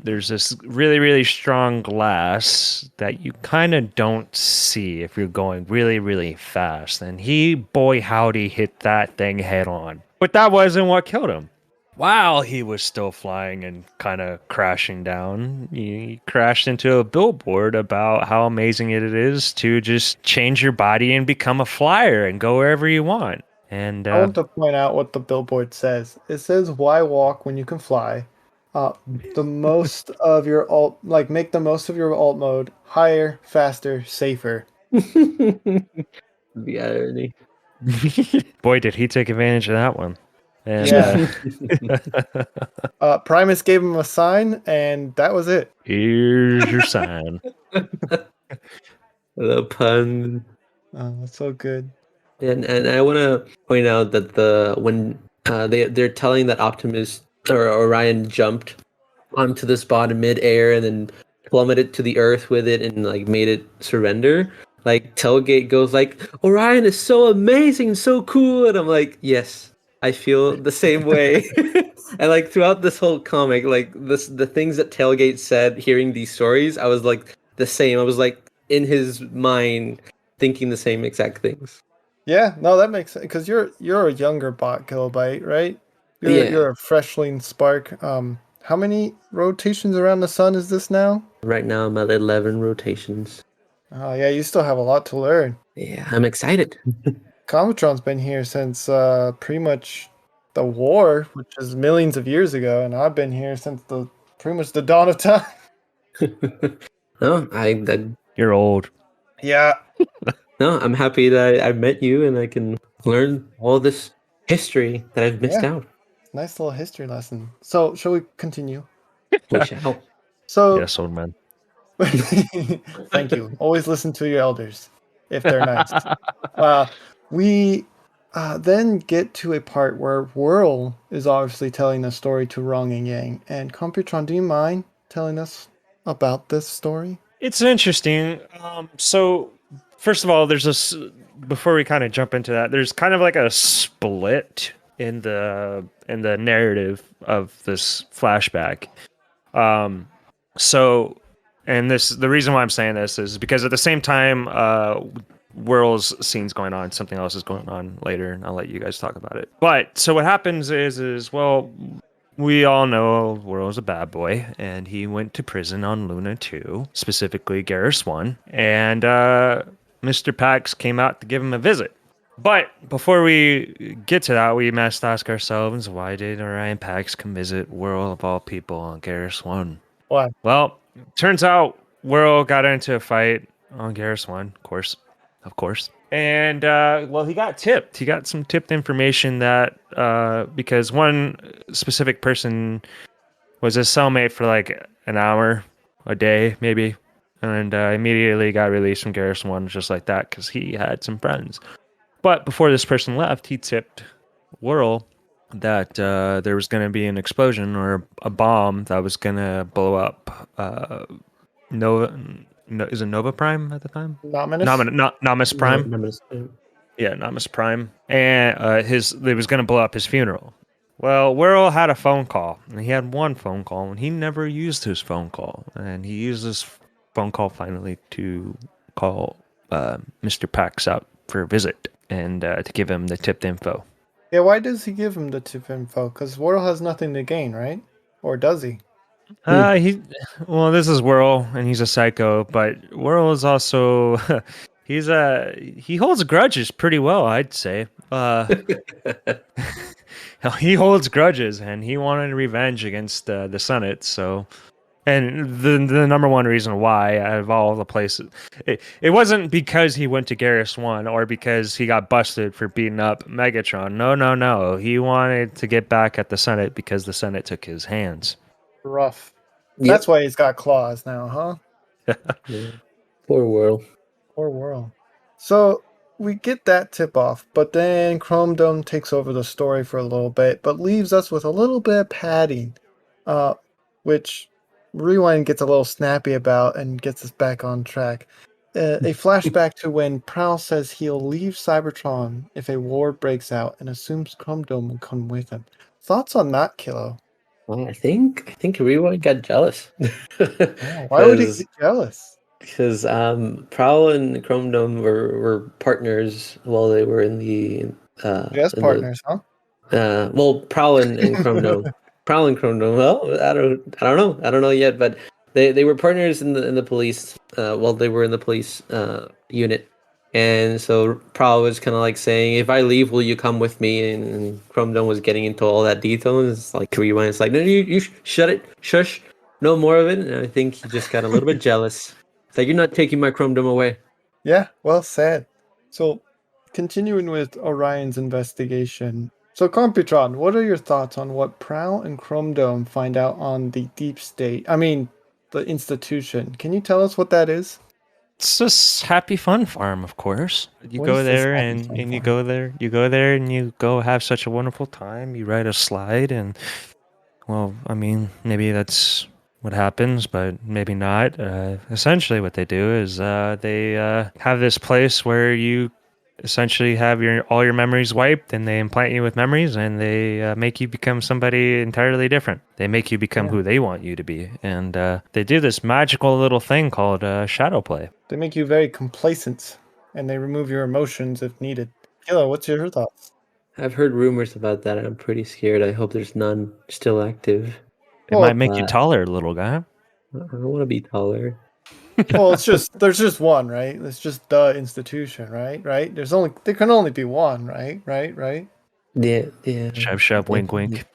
there's this really strong glass that you kind of don't see if you're going really fast. And he, boy howdy, hit that thing head on. But that wasn't what killed him. While he was still flying and kind of crashing down, he crashed into a billboard about how amazing it is to just change your body and become a flyer and go wherever you want. And I want to point out what the billboard says. It says, "Why walk when you can fly?" The most of your alt, like make the most of your alt mode, higher, faster, safer. The irony. boy, did he take advantage of that one. And Yeah. Primus gave him a sign, and that was it. here's your sign. The pun. That's so good. And I want to point out that when they're telling that Optimus or Orion jumped onto the spot in midair and then plummeted to the earth with it and like made it surrender. Like Tailgate goes like, Orion is so amazing, so cool, and I'm like, yes, I feel the same way. And like throughout this whole comic, like the things that Tailgate said, hearing these stories, I was like the same. I was like in his mind thinking the same exact things. Yeah, no, that makes sense because you're a younger bot, Kilobyte, right? Yeah. You're a freshling spark. How many rotations around the sun is this now? Right now I'm at 11 rotations. Oh yeah, you still have a lot to learn. Yeah, I'm excited. Cometron's been here since pretty much the war, which is millions of years ago, and I've been here since the pretty much the dawn of time. No, You're old. Yeah. no, I'm happy that I met you and I can learn all this history that I've missed Yeah. out. Nice little history lesson. So, shall we continue? We shall. So, Yes, old man. thank you. Always listen to your elders if they're nice. We then get to a part where Whirl is obviously telling a story to Rong and Yang. And Computron, do you mind telling us about this story? It's interesting. So first of all, there's this before we kind of jump into that, there's kind of like a split in the narrative of this flashback. So and the reason why I'm saying this is because at the same time Whirl's scene's going on, something else is going on later, and I'll let you guys talk about it. But so what happens is well, we all know Whirl's a bad boy, and he went to prison on Luna 2, specifically Garrus 1, and Mr. Pax came out to give him a visit. But before we get to that, we must ask ourselves, why did Orion Pax come visit Whirl of all people on Garrus 1? Why? Well, turns out Whirl got into a fight on Garrus 1, of course. And, well, he got tipped. He got some tipped information that, because one specific person was his cellmate for like an hour, a day, maybe. And immediately got released from Garrus 1 just like that because he had some friends. But before this person left, he tipped Whirl that there was going to be an explosion or a bomb that was going to blow up Nova. No, is it Nova Prime at the time? Nominus? Not Nomus Prime. No. Yeah, Nomus Prime. And they was going to blow up his funeral. Well, Whirl had a phone call, and he had one phone call, and he never used his phone call, and he used his phone call finally to call Mr. Pax out for a visit and to give him the tipped info. Yeah, why does he give him the tip info? Because Worrell has nothing to gain, right? Or does he? This is Whirl, and he's a psycho, but Whirl is also he holds grudges pretty well, I'd say. He holds grudges, and he wanted revenge against the Senate. So, and the number one reason why, out of all the places, it wasn't because he went to Garrus 1 or because he got busted for beating up Megatron. No. He wanted to get back at the Senate because the Senate took his hands. Rough. Yep. That's why he's got claws now, huh? Yeah. Poor world. Poor Worrell. So we get that tip off, but then Chrome Dome takes over the story for a little bit, but leaves us with a little bit of padding, which Rewind gets a little snappy about and gets us back on track. A flashback to when Prowl says he'll leave Cybertron if a war breaks out and assumes Chrome Dome will come with him. Thoughts on that, Kilo? Well, I think Rewind got jealous. Why would he be jealous? Because Prowl and Chrome Dome were partners while they were in the Yes, partners, huh? well, Prowl and Chrome Dome. Prowl and Chrome Dome. Well, I don't know yet, but they were partners in the police while they were in the police unit. And so Prowl was kind of like saying, if I leave, will you come with me? And Chrome Dome was getting into all that detail. And it's like Rewind. It's like, no, you shut it, shush, no more of it. And I think he just got a little bit jealous. It's like, you're not taking my Chrome Dome away. Yeah, well said. So, continuing with Orion's investigation. So, Computron, what are your thoughts on what Prowl and Chrome Dome find out on the deep state? I mean, the institution. Can you tell us what that is? It's just Happy Fun Farm, of course. You What go is this there Happy and, Fun and you Farm? go there and you go have such a wonderful time. You ride a slide and, well, I mean, maybe that's what happens, but maybe not. Essentially what they do is they have this place where you essentially have all your memories wiped, and they implant you with memories, and they make you become somebody entirely different. They make you become Yeah. who they want you to be, and they do this magical little thing called Shadowplay. They make you very complacent, and they remove your emotions if needed. Kilo, what's your thoughts? I've heard rumors about that. I'm pretty scared. I hope there's none still active. It Well, might make you taller, little guy. I don't want to be taller. well, there's just one, right? It's just the institution, right? Right? There can only be one, right? Right? Yeah. Shove, shove, wink, wink.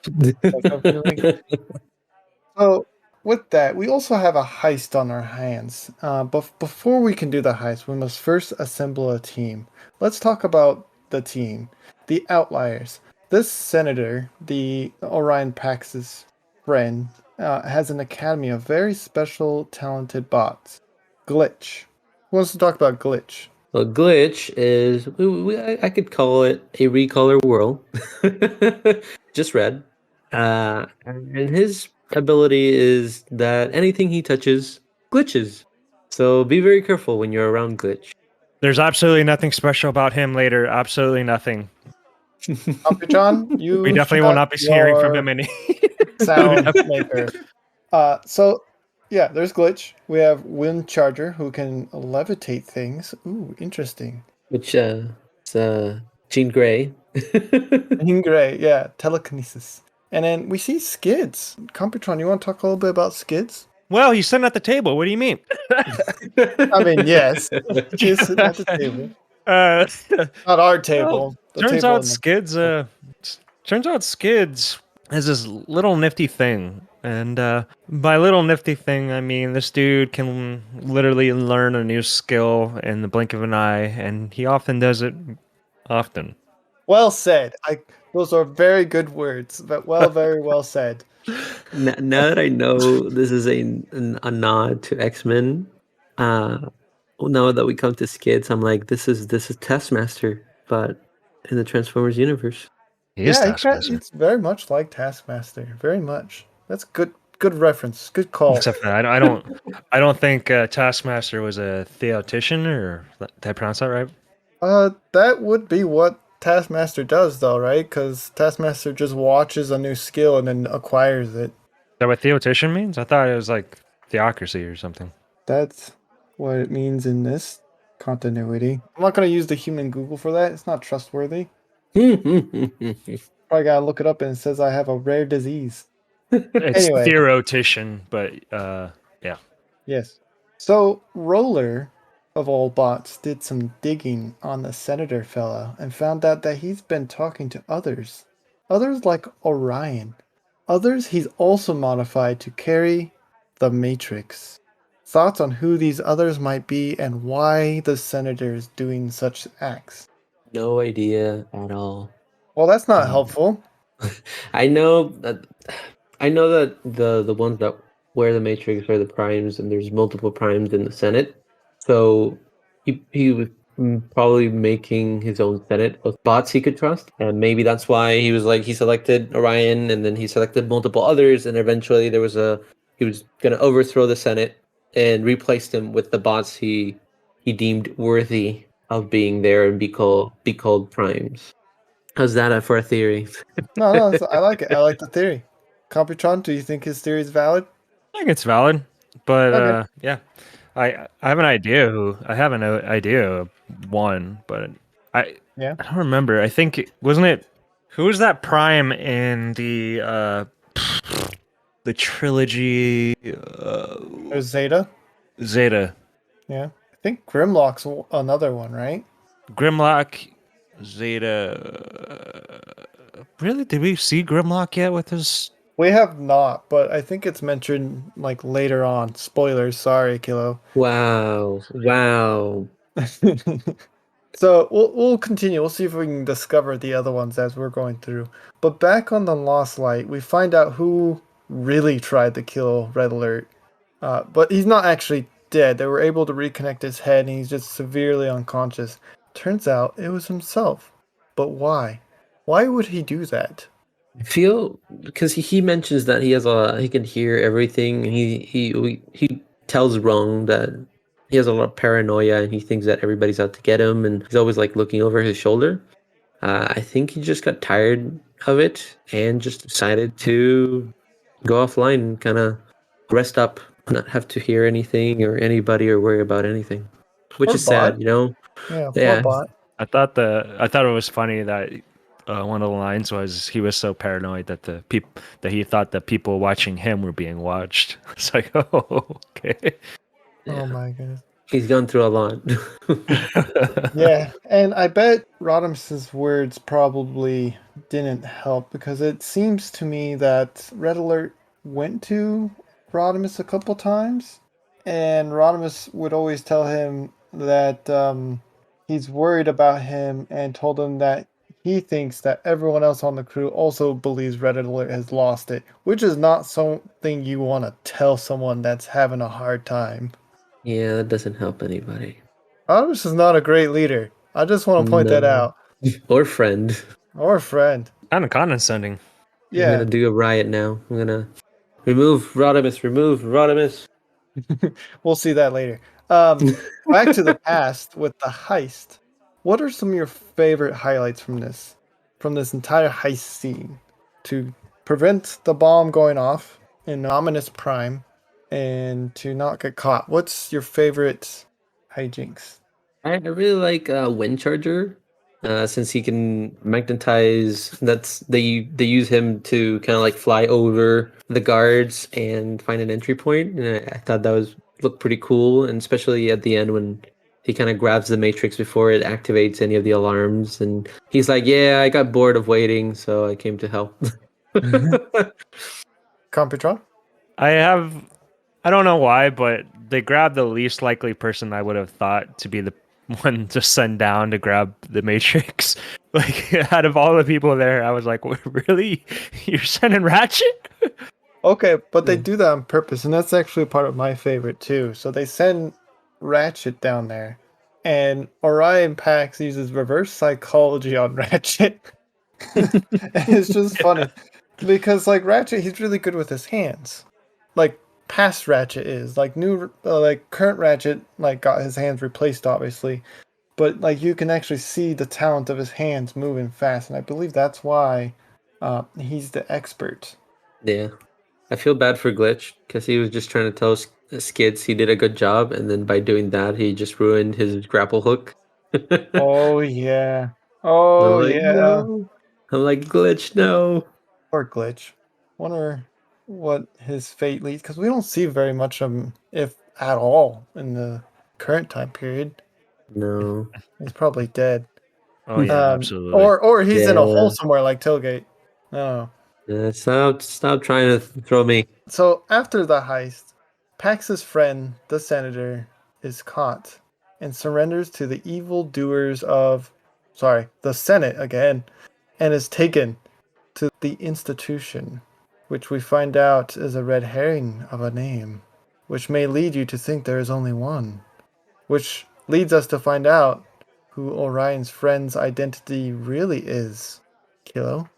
So, with that, we also have a heist on our hands. But before we can do the heist, we must first assemble a team. Let's talk about the team, the outliers. This senator, the Orion Pax's friend, has an academy of very special, talented bots. Glitch. Who wants to talk about Glitch? Well, glitch is I could call it a recolor whirl. Just red. And his ability is that anything he touches glitches. So be very careful when you're around glitch. There's absolutely nothing special about him later. Absolutely nothing. John, you We definitely will shut not be hearing from your him any. sound maker. There's Glitch. We have Wind Charger, who can levitate things. Ooh, interesting. Which it's Jean Grey. Great, yeah, telekinesis. And then we see Skids. Computron, you want to talk a little bit about Skids? Well, he's sitting at the table. What do you mean? I mean, yes, he's sitting at the table. Not our table. Turns out Skids is this little nifty thing. And by little nifty thing, I mean this dude can literally learn a new skill in the blink of an eye, and he often does it often. Well said. Those are very good words, but very well said. Now that I know this is a nod to X-Men, now that we come to Skids, I'm like, this is Taskmaster, but in the Transformers universe. He is Yeah, Taskmaster. he's very much like Taskmaster. Very much. That's good reference. Good call. Except for that, I don't think Taskmaster was a theotician, or did I pronounce that right? Is That would be what Taskmaster does, though, right? Because Taskmaster just watches a new skill and then acquires it. that what theotician means? I thought it was like theocracy or something. That's what it means in this continuity. I'm not gonna use the human Google for that. It's not trustworthy. Probably gotta look it up, and it says I have a rare disease. It's Anyway, theorotician, but yeah. yes. So Roller, of all bots, did some digging on the senator fella and found out that he's been talking to others. Others like Orion. Others he's also modified to carry the Matrix. Thoughts on who these others might be and why the senator is doing such acts? No idea at all. Well, that's not Um, helpful. I know that the ones that wear the Matrix are the primes, and there's multiple primes in the Senate. So he was probably making his own Senate of bots he could trust, and maybe that's why he was like he selected Orion, and then he selected multiple others, and eventually he was gonna overthrow the Senate and replace them with the bots he deemed worthy of being there and be called primes. How's that for a theory? No, I like it. I like the theory. Computron, do you think his theory is valid? I think it's valid, but Okay. yeah, I have an idea who I have an idea of one, but I Yeah. I don't remember. I think wasn't it who was that prime in the trilogy There's Zeta. Zeta Yeah. I think Grimlock's another one, right? Grimlock Zeta. Really? Did we see Grimlock yet with his? We have not, but I think it's mentioned like later on. Spoilers, sorry, Kilo. Wow. Wow. So we'll continue. We'll see if we can discover the other ones as we're going through. But back on the Lost Light, we find out who really tried to kill Red Alert. But he's not actually dead. They were able to reconnect his head, and he's just severely unconscious. Turns out it was himself. But why? Why would he do that? I feel because he mentions that he can hear everything, and he tells Rung that he has a lot of paranoia and he thinks that everybody's out to get him, and he's always like looking over his shoulder. I think he just got tired of it and just decided to go offline and kind of rest up, not have to hear anything or anybody or worry about anything, which Poor is sad, bot. you know. Yeah, poor Yeah, bot. I thought it was funny that one of the lines was he was so paranoid that that he thought that people watching him were being watched. It's like, oh, okay. Oh yeah, my goodness. he's gone through a lot. Yeah, and I bet Rodimus's words probably didn't help because it seems to me that Red Alert went to Rodimus a couple times, and Rodimus would always tell him that he's worried about him and told him that he thinks that everyone else on the crew also believes Red Alert has lost it, which is not something you want to tell someone that's having a hard time. Yeah, that doesn't help anybody. Rodimus is not a great leader. I just want to point that No. out. Or friend. Or friend. Kind of condescending. I'm Yeah. gonna do a riot now. I'm gonna remove Rodimus, remove Rodimus. We'll see that later. Back to the past with the heist. What are some of your favorite highlights from this entire heist scene? To prevent the bomb going off in ominous prime and to not get caught. What's your favorite hijinks? I really like Wind Charger, since he can magnetize. They use him to kind of like fly over the guards and find an entry point. And I thought that was looked pretty cool, and especially at the end when he kind of grabs the Matrix before it activates any of the alarms, and he's like, "Yeah, I got bored of waiting, so I came to help." Computron? I don't know why, but they grabbed the least likely person I would have thought to be the one to send down to grab the Matrix. Like out of all the people there, I was like, really? You're sending Ratchet? Okay, but they Yeah. do that on purpose, and that's actually part of my favorite too. So they send Ratchet down there, and Orion Pax uses reverse psychology on Ratchet It's just funny because like Ratchet, he's really good with his hands. Like past Ratchet is like like current Ratchet like got his hands replaced obviously, but like you can actually see the talent of his hands moving fast, and I believe that's why he's the expert. Yeah. I feel bad for Glitch because he was just trying to tell Skids he did a good job, and then by doing that, he just ruined his grapple hook. Oh yeah. I'm Oh like, yeah. no. I'm like, Glitch, no. Poor Glitch. Wonder what his fate leads because we don't see very much of him, if at all, in the current time period. No. He's probably dead. Oh yeah, absolutely. Or he's in a hole Yeah. somewhere like Tailgate. I don't know. Stop trying to throw me. So after the heist, Pax's friend, the senator, is caught and surrenders to the evil doers of, the Senate again, and is taken to the institution, which we find out is a red herring of a name, which may lead you to think there is only one, which leads us to find out who Orion's friend's identity really is. Kilo?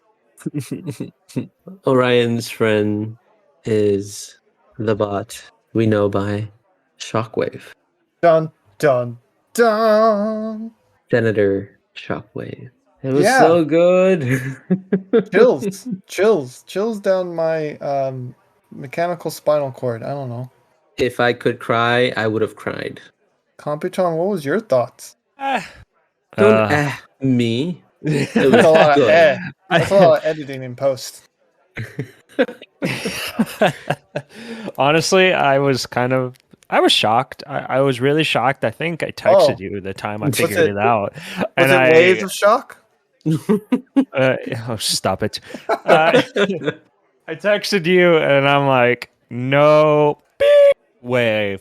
Orion's friend is the bot we know by Shockwave. Dun dun dun! Senator Shockwave. It was Yeah, so good. chills down my mechanical spinal cord. I don't know. If I could cry, I would have cried. Computron, what was your thoughts? Ah. Don't Uh, me. It That's was a lot of good. That's a lot of editing in post. Honestly, I was shocked. I was really shocked. I think I texted you the time I figured it out. Was it waves of shock? Oh, stop it. I texted you and I'm like, no way.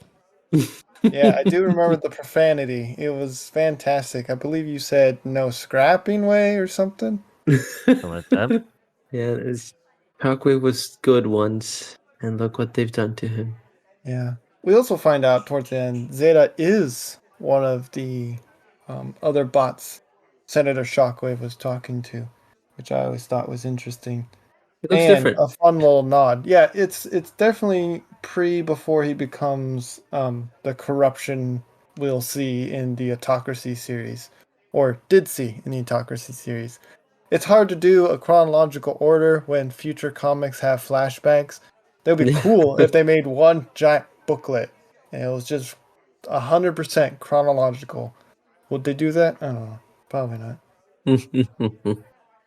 Yeah, I do remember the profanity. It was fantastic. I believe you said no scrapping way or something. Something like that. Yeah, Shockwave was good once, and look what they've done to him. Yeah. We also find out towards the end, Zeta is one of the other bots Senator Shockwave was talking to, which I always thought was interesting. It looks And different. a fun little nod. Yeah, it's definitely before he becomes the corruption we'll see in the Autocracy series, or did see in the Autocracy series. It's hard to do a chronological order when future comics have flashbacks. That would be cool if they made one giant booklet and it was just 100% chronological. Would they do that? I don't know. Probably not.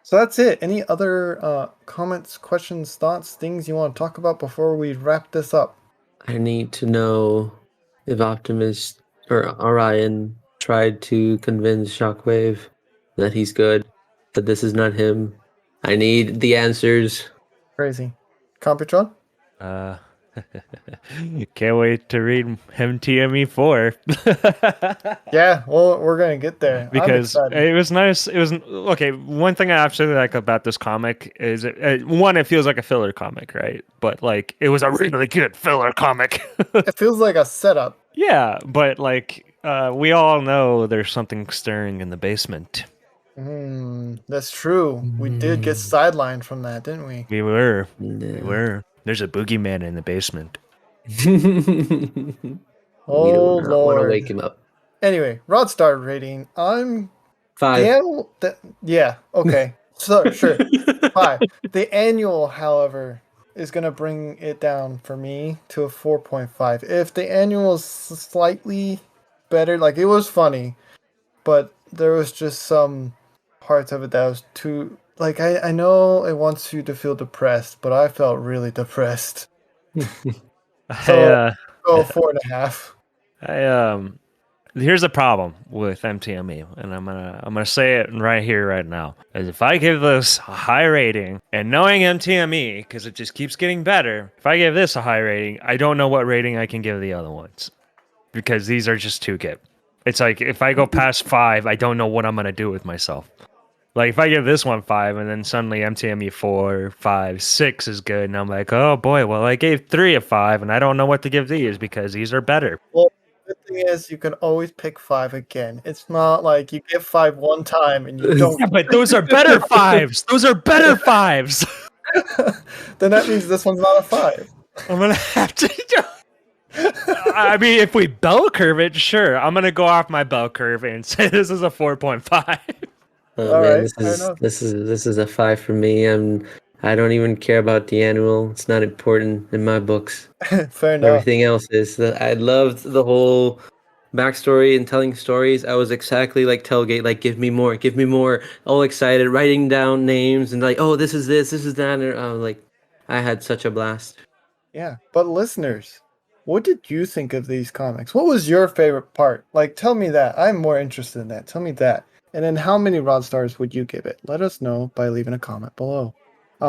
So that's it. Any other comments, questions, thoughts, things you want to talk about before we wrap this up? I need to know if Optimus or Orion tried to convince Shockwave that he's good, that this is not him. I need the answers. Crazy. Computron? Can't wait to read MTME4. Yeah, well, we're going to get there. Because I'm excited. it was nice. It was okay. One thing I absolutely like about this comic is one, it feels like a filler comic, right? But like, it was a really good filler comic. It feels like a setup. Yeah, but like, we all know there's something stirring in the basement. That's true. We did get sidelined from that, didn't we? We were. Yeah. We were. There's a boogeyman in the basement. We Oh, do not want to Lord. wake him up. Anyway, Rod Star rating. I'm 5. yeah, okay. So sure. 5. The annual, however, is gonna bring it down for me to a 4.5. If the annual is slightly better, like it was funny, but there was just some parts of it that was too like I know it wants you to feel depressed, but I felt really depressed. So go 4.5. Here's the problem with MTME, and I'm gonna say it right here, right now. Is if I give this a high rating, and knowing MTME, because it just keeps getting better, if I give this a high rating, I don't know what rating I can give the other ones, because these are just too good. It's like if I go past 5, I don't know what I'm gonna do with myself. Like if I give this one 5, and then suddenly MTME 4, 5, 6 is good, and I'm like, oh boy, well I gave 3 a 5, and I don't know what to give these because these are better. Well, good thing is you can always pick 5 again. It's not like you get 5 one time and you don't. Yeah, but those are better 5s. Those are better 5s. Then that means this one's not a 5. I'm gonna have to. I mean, if we bell curve it, sure. I'm gonna go off my bell curve and say this is a 4.5. Oh All man, right, fair enough. this is a 5 for me. I don't even care about the annual. It's not important in my books. Fair enough. Everything else is. I loved the whole backstory and telling stories. I was exactly like Tailgate, like give me more, all excited, writing down names and like, oh, this is that. And I was like, I had such a blast. Yeah, but listeners, what did you think of these comics? What was your favorite part? Like, tell me that. I'm more interested in that. Tell me that. And then how many rod stars would you give it? Let us know by leaving a comment below.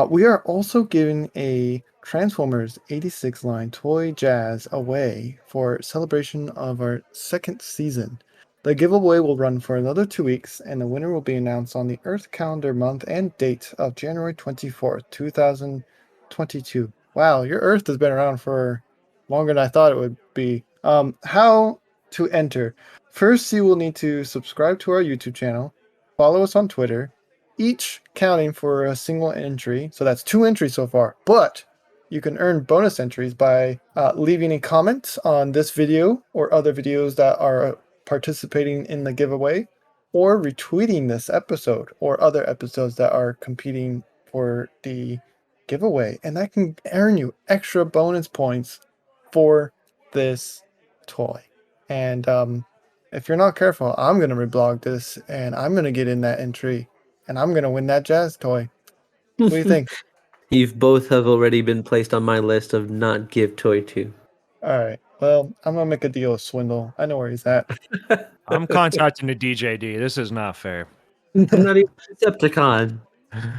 We are also giving a Transformers 86 line Toy Jazz away for celebration of our 2nd season. The giveaway will run for another 2 weeks, and the winner will be announced on the Earth calendar month and date of January 24th, 2022. Wow, your Earth has been around for longer than I thought it would be. How to enter? First, you will need to subscribe to our YouTube channel, follow us on Twitter, each counting for a single entry. So that's 2 entries so far. But you can earn bonus entries by leaving a comment on this video or other videos that are participating in the giveaway, or retweeting this episode or other episodes that are competing for the giveaway, and that can earn you extra bonus points for this toy. And if you're not careful, I'm gonna reblog this and I'm gonna get in that entry and I'm gonna win that jazz toy. What do you think? You've both have already been placed on my list of not give toy to. All right. Well, I'm gonna make a deal with Swindle. I know where he's at. I'm contacting the DJD. This is not fair. I'm not even a Decepticon.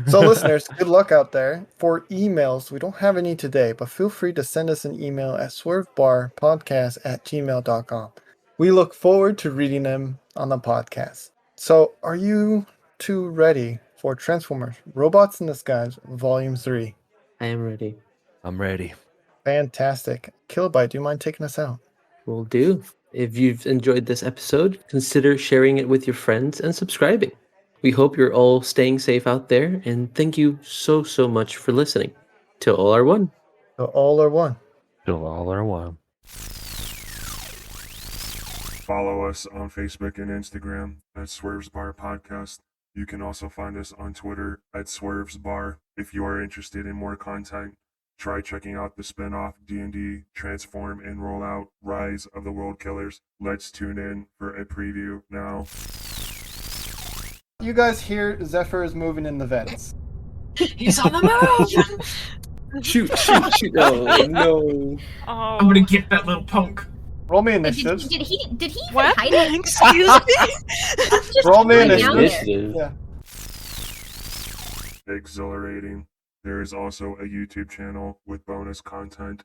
So, listeners, good luck out there. For emails, we don't have any today, but feel free to send us an email at swervebarpodcast@gmail.com. We look forward to reading them on the podcast. So, are you two ready for Transformers Robots in Disguise Volume 3? I am ready. I'm ready. Fantastic. Kilobyte, do you mind taking us out? Will do. If you've enjoyed this episode, consider sharing it with your friends and subscribing. We hope you're all staying safe out there, and thank you so much for listening. Till all are one. So, all are one. Till all are one. Follow us on Facebook and Instagram at Swerve's Bar Podcast. You can also find us on Twitter at Swerve's Bar. If you are interested in more content, try checking out the spin-off D&D Transform and Rollout Rise of the World Killers. Let's tune in for a preview now. You guys hear Zephyr is moving in the vents. He's on the move! Shoot. Oh, no. I'm gonna get that little punk. Roll me Did initiative. he even What? hide it? Excuse me? Just Roll me right initiative. down there. Initiative. Yeah. Exhilarating. There is also a YouTube channel with bonus content.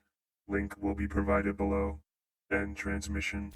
Link will be provided below. End transmission.